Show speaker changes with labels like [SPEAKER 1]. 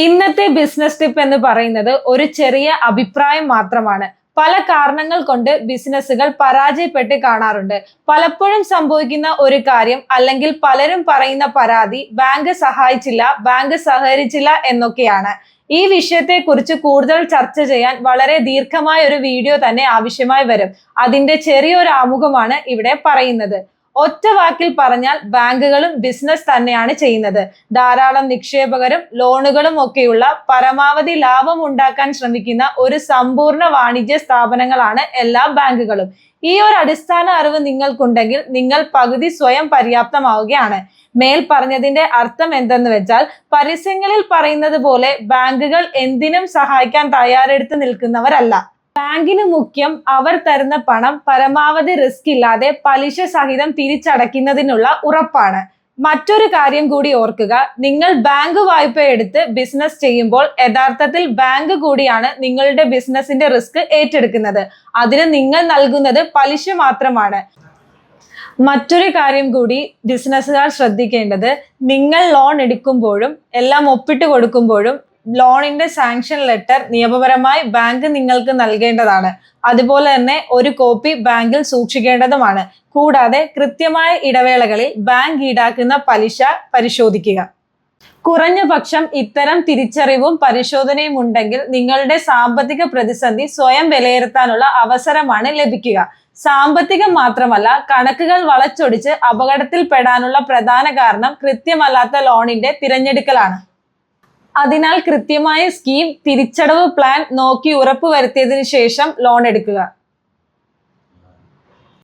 [SPEAKER 1] ഇന്നത്തെ business tip എന്ന് പറയുന്നത് ഒരു ചെറിയ അഭിപ്രായം മാത്രമാണ്. പല കാരണങ്ങൾ കൊണ്ട് ബിസിനസ്സുകൾ പരാജയപ്പെട്ട് കാണാറുണ്ട്. പലപ്പോഴും സംഭവിക്കുന്ന ഒരു കാര്യം അല്ലെങ്കിൽ പലരും പറയുന്ന പരാതി ബാങ്ക് സഹായിച്ചില്ല, ബാങ്ക് സഹകരിച്ചില്ല എന്നൊക്കെയാണ്. ഈ വിഷയത്തെക്കുറിച്ച് കൂടുതൽ ചർച്ച ചെയ്യാൻ വളരെ ദീർഘമായ ഒരു വീഡിയോ തന്നെ ആവശ്യമായി വരും. അതിന്റെ ചെറിയൊരു ആമുഖമാണ് ഇവിടെ പറയുന്നത്. ഒറ്റ വാക്കിൽ പറഞ്ഞാൽ ബാങ്കുകളും ബിസിനസ് തന്നെയാണ് ചെയ്യുന്നത്. ധാരാളം നിക്ഷേപകരും ലോണുകളും ഒക്കെയുള്ള പരമാവധി ലാഭം ഉണ്ടാക്കാൻ ശ്രമിക്കുന്ന ഒരു സമ്പൂർണ്ണ വാണിജ്യ സ്ഥാപനങ്ങളാണ് എല്ലാ ബാങ്കുകളും. ഈ ഒരു അടിസ്ഥാന അറിവ് നിങ്ങൾക്കുണ്ടെങ്കിൽ നിങ്ങൾ പകുതി സ്വയം പര്യാപ്തമാവുകയാണ്. മേൽ പറഞ്ഞതിന്റെ അർത്ഥം എന്തെന്ന് വെച്ചാൽ, പരസ്യങ്ങളിൽ പറയുന്നത് പോലെ ബാങ്കുകൾ എന്തിനും സഹായിക്കാൻ തയ്യാറെടുത്ത് നിൽക്കുന്നവരല്ല. ബാങ്കിന് മുഖ്യം അവർ തരുന്ന പണം പരമാവധി റിസ്ക് ഇല്ലാതെ പലിശ സഹിതം തിരിച്ചടയ്ക്കുന്നതിനുള്ള ഉറപ്പാണ്. മറ്റൊരു കാര്യം കൂടി ഓർക്കുക, നിങ്ങൾ ബാങ്ക് വായ്പ എടുത്ത് ബിസിനസ് ചെയ്യുമ്പോൾ യഥാർത്ഥത്തിൽ ബാങ്ക് കൂടിയാണ് നിങ്ങളുടെ ബിസിനസിന്റെ റിസ്ക് ഏറ്റെടുക്കുന്നത്. അതിന് നിങ്ങൾ നൽകുന്നത് പലിശ മാത്രമാണ്. മറ്റൊരു കാര്യം കൂടി ബിസിനസ്സുകാർ ശ്രദ്ധിക്കേണ്ടത്, നിങ്ങൾ ലോൺ എടുക്കുമ്പോഴും എല്ലാം ഒപ്പിട്ട് കൊടുക്കുമ്പോഴും ലോണിന്റെ സാങ്ഷൻ ലെറ്റർ നിയമപരമായി ബാങ്ക് നിങ്ങൾക്ക് നൽകേണ്ടതാണ്. അതുപോലെ തന്നെ ഒരു കോപ്പി ബാങ്കിൽ സൂക്ഷിക്കേണ്ടതുമാണ്. കൂടാതെ കൃത്യമായ ഇടവേളകളിൽ ബാങ്ക് ഈടാക്കുന്ന പലിശ പരിശോധിക്കുക. കുറഞ്ഞ പക്ഷം ഇത്തരം തിരിച്ചറിവും പരിശോധനയും ഉണ്ടെങ്കിൽ നിങ്ങളുടെ സാമ്പത്തിക പ്രതിസന്ധി സ്വയം വിലയിരുത്താനുള്ള അവസരമാണ് ലഭിക്കുക. സാമ്പത്തികം മാത്രമല്ല, കണക്കുകൾ വളച്ചൊടിച്ച് അപകടത്തിൽപ്പെടാനുള്ള പ്രധാന കാരണം കൃത്യമല്ലാത്ത ലോണിന്റെ തിരഞ്ഞെടുക്കലാണ്. അതിനാൽ കൃത്യമായ സ്കീം, തിരിച്ചടവ് പ്ലാൻ നോക്കി ഉറപ്പുവരുത്തിയതിനു ശേഷം ലോൺ എടുക്കുക.